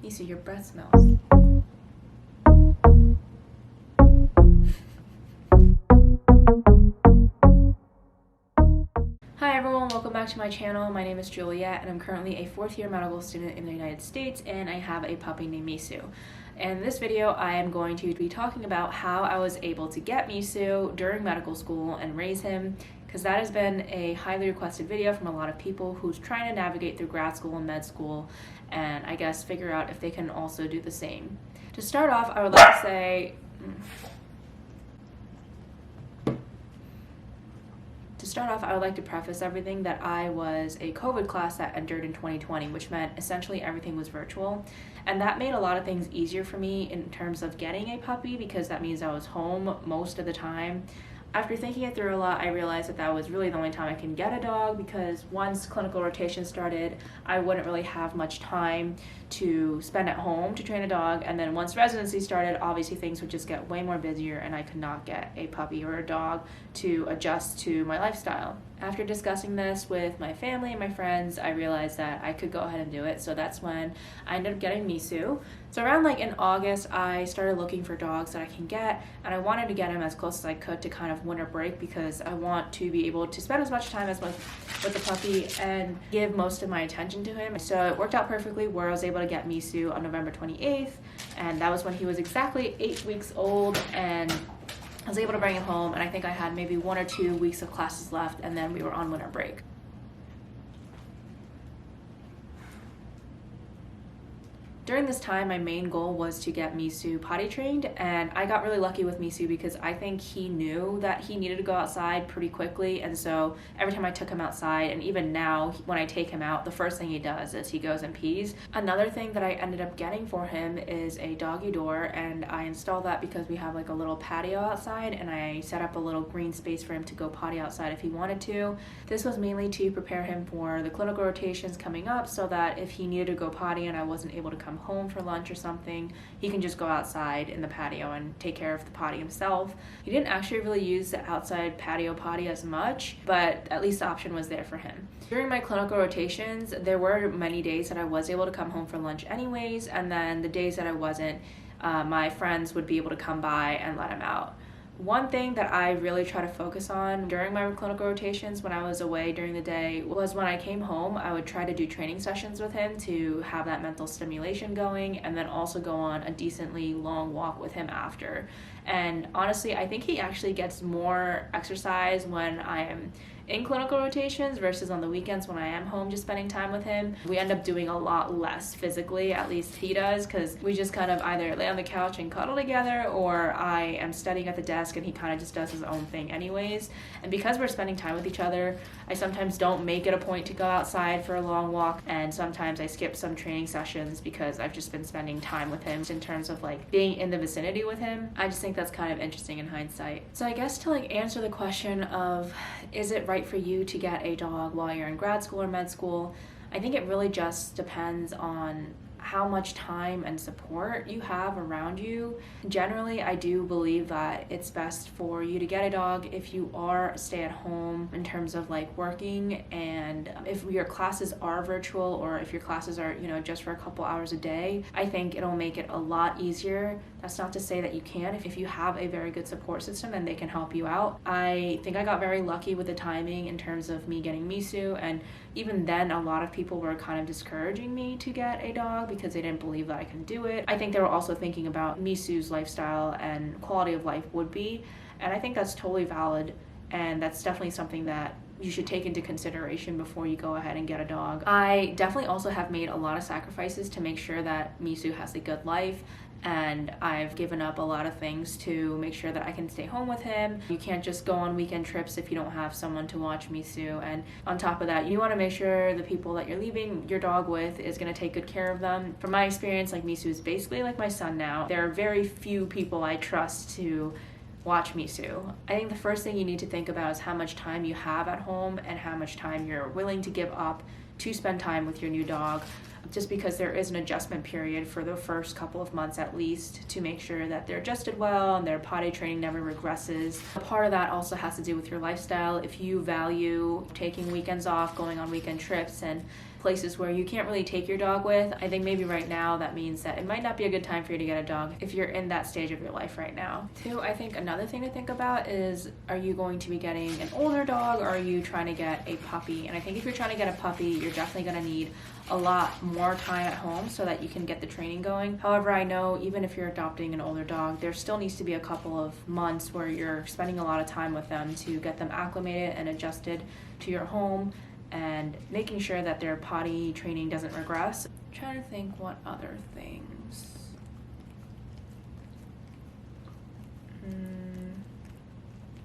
Misu, your breath smells. Hi everyone, welcome back to my channel. My name is Juliet and I'm currently a fourth year medical student in the United States, and I have a puppy named Misu. In this video, I am going to be talking about how I was able to get Misu during medical school and raise him, because that has been a highly requested video from a lot of people who's trying to navigate through grad school and med school and I guess figure out if they can also do the same. To start off, I would like to say I would like to preface everything that I was a COVID class that entered in 2020, which meant essentially everything was virtual. And that made a lot of things easier for me in terms of getting a puppy, because that means I was home most of the time. After thinking it through a lot, I realized that that was really the only time I can get a dog, because once clinical rotation started, I wouldn't really have much time to spend at home to train a dog. And then once residency started, obviously things would just get way more busier and I could not get a puppy or a dog to adjust to my lifestyle. After discussing this with my family and my friends, I realized that I could go ahead and do it. So that's when I ended up getting Misu. So around in August, I started looking for dogs that I can get, and I wanted to get him as close as I could to kind of winter break, because I want to be able to spend as much time as with the puppy and give most of my attention to him. So it worked out perfectly where I was able to get Misu on November 28th, and that was when he was exactly 8 weeks old, and I was able to bring him home, and I think I had maybe 1 or 2 weeks of classes left, and then we were on winter break. During this time, my main goal was to get Misu potty trained, and I got really lucky with Misu because I think he knew that he needed to go outside pretty quickly, and so every time I took him outside, and even now when I take him out, the first thing he does is he goes and pees. Another thing that I ended up getting for him is a doggy door, and I installed that because we have a little patio outside, and I set up a little green space for him to go potty outside if he wanted to. This was mainly to prepare him for the clinical rotations coming up, so that if he needed to go potty and I wasn't able to come home for lunch or something, he can just go outside in the patio and take care of the potty himself. He didn't actually really use the outside patio potty as much, but at least the option was there for him. During my clinical rotations, there were many days that I was able to come home for lunch anyways, and then the days that I wasn't, my friends would be able to come by and let him out. One thing that I really try to focus on during my clinical rotations when I was away during the day was when I came home, I would try to do training sessions with him to have that mental stimulation going, and then also go on a decently long walk with him after. And honestly, I think he actually gets more exercise when I am in clinical rotations versus on the weekends when I am home just spending time with him. We end up doing a lot less physically, at least he does, because we just kind of either lay on the couch and cuddle together, or I am studying at the desk and he kind of just does his own thing anyways. And because we're spending time with each other, I sometimes don't make it a point to go outside for a long walk, and sometimes I skip some training sessions because I've just been spending time with him in terms of being in the vicinity with him. I just think that's kind of interesting in hindsight. So I guess to answer the question of, is it right for you to get a dog while you're in grad school or med school, I think it really just depends on how much time and support you have around you. Generally, I do believe that it's best for you to get a dog if you are stay at home in terms of working, and if your classes are virtual, or if your classes are just for a couple hours a day, I think it'll make it a lot easier. That's not to say that you can if you have a very good support system and they can help you out. I think I got very lucky with the timing in terms of me getting Misu, and even then a lot of people were kind of discouraging me to get a dog because they didn't believe that I can do it. I think they were also thinking about Misu's lifestyle and quality of life would be, and I think that's totally valid, and that's definitely something that you should take into consideration before you go ahead and get a dog. I definitely also have made a lot of sacrifices to make sure that Misu has a good life, and I've given up a lot of things to make sure that I can stay home with him. You can't just go on weekend trips if you don't have someone to watch Misu, and on top of that, you want to make sure the people that you're leaving your dog with is going to take good care of them. From my experience, Misu is basically like my son now. There are very few people I trust to watch Misu. I think the first thing you need to think about is how much time you have at home and how much time you're willing to give up to spend time with your new dog. just because there is an adjustment period for the first couple of months at least to make sure that they're adjusted well and their potty training never regresses. A part of that also has to do with your lifestyle. If you value taking weekends off, going on weekend trips, and places where you can't really take your dog with, I think maybe right now that means that it might not be a good time for you to get a dog if you're in that stage of your life right now. Two, I think another thing to think about is, are you going to be getting an older dog or are you trying to get a puppy? And I think if you're trying to get a puppy, you're definitely going to need a lot more time at home so that you can get the training going. However, I know even if you're adopting an older dog, there still needs to be a couple of months where you're spending a lot of time with them to get them acclimated and adjusted to your home and making sure that their potty training doesn't regress. I'm trying to think what other things.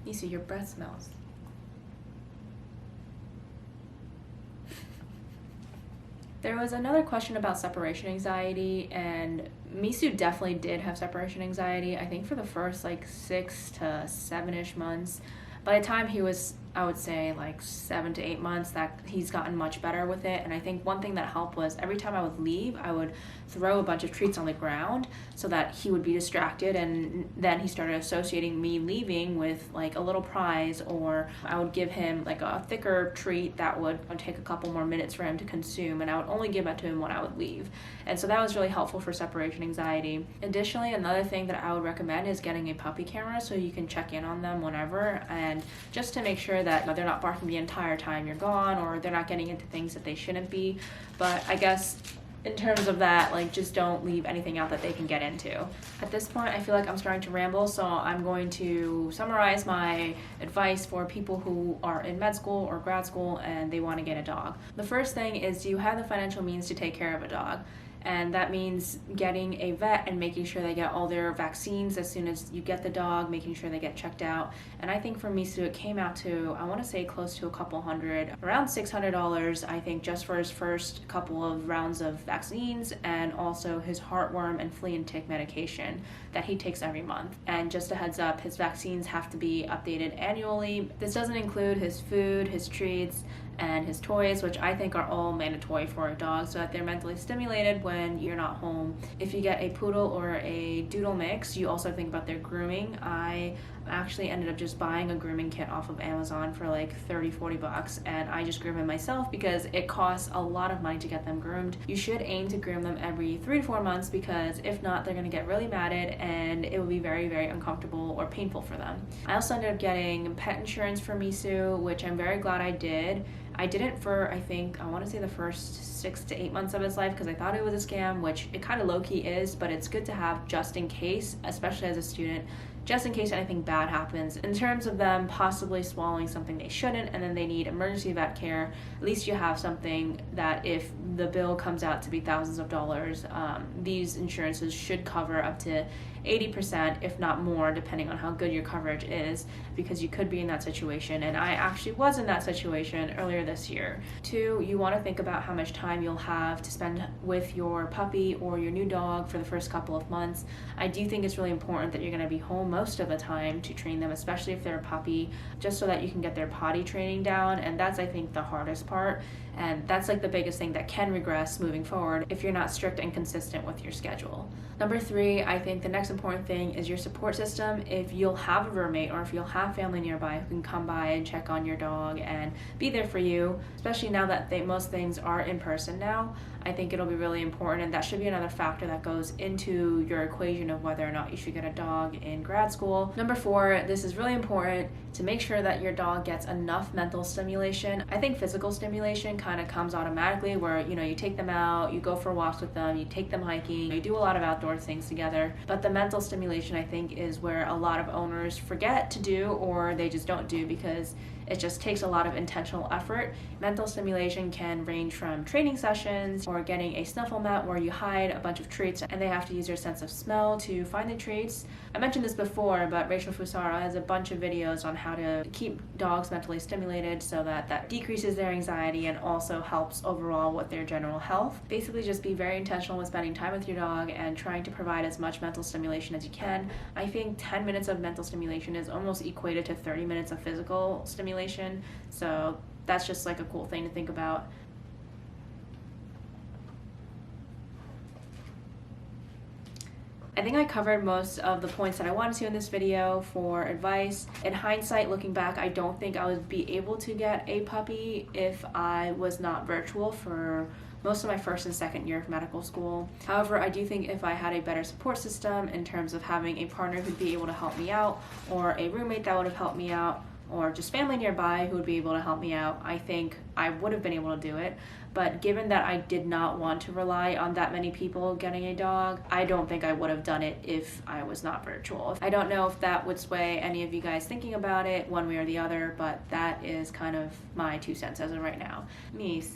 Misu, your breath smells. There was another question about separation anxiety, and Misu definitely did have separation anxiety, I think for the first 6 to 7-ish months. By the time he was, I would say 7 to 8 months, that he's gotten much better with it. And I think one thing that helped was every time I would leave, I would throw a bunch of treats on the ground so that he would be distracted, and then he started associating me leaving with a little prize, or I would give him a thicker treat that would take a couple more minutes for him to consume, and I would only give it to him when I would leave. And so that was really helpful for separation anxiety. Additionally, another thing that I would recommend is getting a puppy camera so you can check in on them whenever, and just to make sure that they're not barking the entire time you're gone, or they're not getting into things that they shouldn't be. But I guess in terms of that, just don't leave anything out that they can get into. At this point, I feel like I'm starting to ramble, so I'm going to summarize my advice for people who are in med school or grad school and they want to get a dog. The first thing is, do you have the financial means to take care of a dog? And that means getting a vet and making sure they get all their vaccines as soon as you get the dog, making sure they get checked out. And I think for Misu, it came out to, I want to say close to a couple hundred, around $600, I think, just for his first couple of rounds of vaccines, and also his heartworm and flea and tick medication that he takes every month. And just a heads up, his vaccines have to be updated annually. This doesn't include his food, his treats, and his toys, which I think are all mandatory for a dog so that they're mentally stimulated when you're not home. If you get a poodle or a doodle mix, you also think about their grooming. I actually ended up just buying a grooming kit off of Amazon for $30-40, and I just groom him myself because it costs a lot of money to get them groomed. You should aim to groom them every 3 to 4 months, because if not, they're going to get really matted and it will be very, very uncomfortable or painful for them. I also ended up getting pet insurance for Misu, which I'm very glad I did. I didn't for, I want to say the first 6 to 8 months of his life because I thought it was a scam, which it kind of low-key is, but it's good to have just in case, especially as a student, just in case anything bad happens. In terms of them possibly swallowing something they shouldn't and then they need emergency vet care, at least you have something that if the bill comes out to be thousands of dollars, these insurances should cover up to 80%, if not more, depending on how good your coverage is, because you could be in that situation, and I actually was in that situation earlier this year. 2, you want to think about how much time you'll have to spend with your puppy or your new dog for the first couple of months. I do think it's really important that you're going to be home most of the time to train them, especially if they're a puppy, just so that you can get their potty training down, and that's, I think, the hardest part, and that's the biggest thing that can regress moving forward if you're not strict and consistent with your schedule. Number 3, I think the next important thing is your support system. If you'll have a roommate or if you'll have family nearby who can come by and check on your dog and be there for you, especially now that most things are in person now, I think it'll be really important, and that should be another factor that goes into your equation of whether or not you should get a dog in grad school. Number 4, this is really important to make sure that your dog gets enough mental stimulation. I think physical stimulation kind of comes automatically where, you take them out, you go for walks with them, you take them hiking, you do a lot of outdoor things together. But the mental stimulation, I think, is where a lot of owners forget to do, or they just don't do because it just takes a lot of intentional effort. Mental stimulation can range from training sessions or getting a snuffle mat where you hide a bunch of treats and they have to use their sense of smell to find the treats. I mentioned this before, but Rachel Fusara has a bunch of videos on how to keep dogs mentally stimulated so that decreases their anxiety and also helps overall with their general health. Basically, just be very intentional with spending time with your dog and trying to provide as much mental stimulation as you can. I think 10 minutes of mental stimulation is almost equated to 30 minutes of physical stimulation. So that's just a cool thing to think about. I think I covered most of the points that I wanted to in this video for advice. In hindsight, looking back, I don't think I would be able to get a puppy if I was not virtual for most of my first and second year of medical school. However, I do think if I had a better support system in terms of having a partner who'd be able to help me out, or a roommate that would have helped me out, or just family nearby who would be able to help me out, I think I would have been able to do it. But given that I did not want to rely on that many people getting a dog, I don't think I would have done it if I was not virtual. I don't know if that would sway any of you guys thinking about it one way or the other, but that is kind of my 2 cents as of right now. Mies,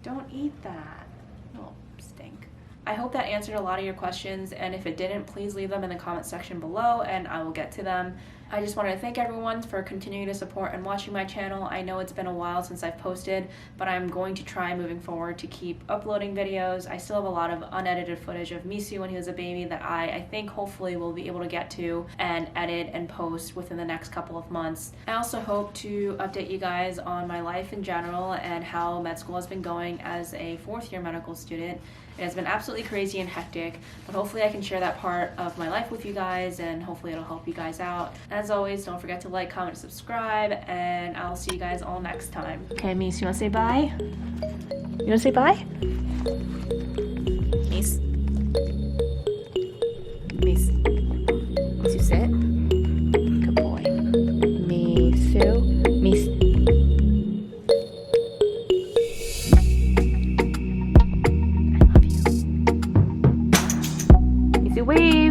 don't eat that. It'll stink. I hope that answered a lot of your questions, and if it didn't, please leave them in the comment section below and I will get to them. I just wanted to thank everyone for continuing to support and watching my channel. I know it's been a while since I've posted, but I'm going to try moving forward to keep uploading videos. I still have a lot of unedited footage of Misu when he was a baby that I think hopefully will be able to get to and edit and post within the next couple of months. I also hope to update you guys on my life in general and how med school has been going as a 4th year medical student. It has been absolutely crazy and hectic, but hopefully I can share that part of my life with you guys, and hopefully it'll help you guys out. As always, don't forget to like, comment, subscribe, and I'll see you guys all next time. Okay, Mies, you wanna say bye? You wanna say bye? Mies? Mies. Misu, sit. Good boy. Misu. Mies. Wave.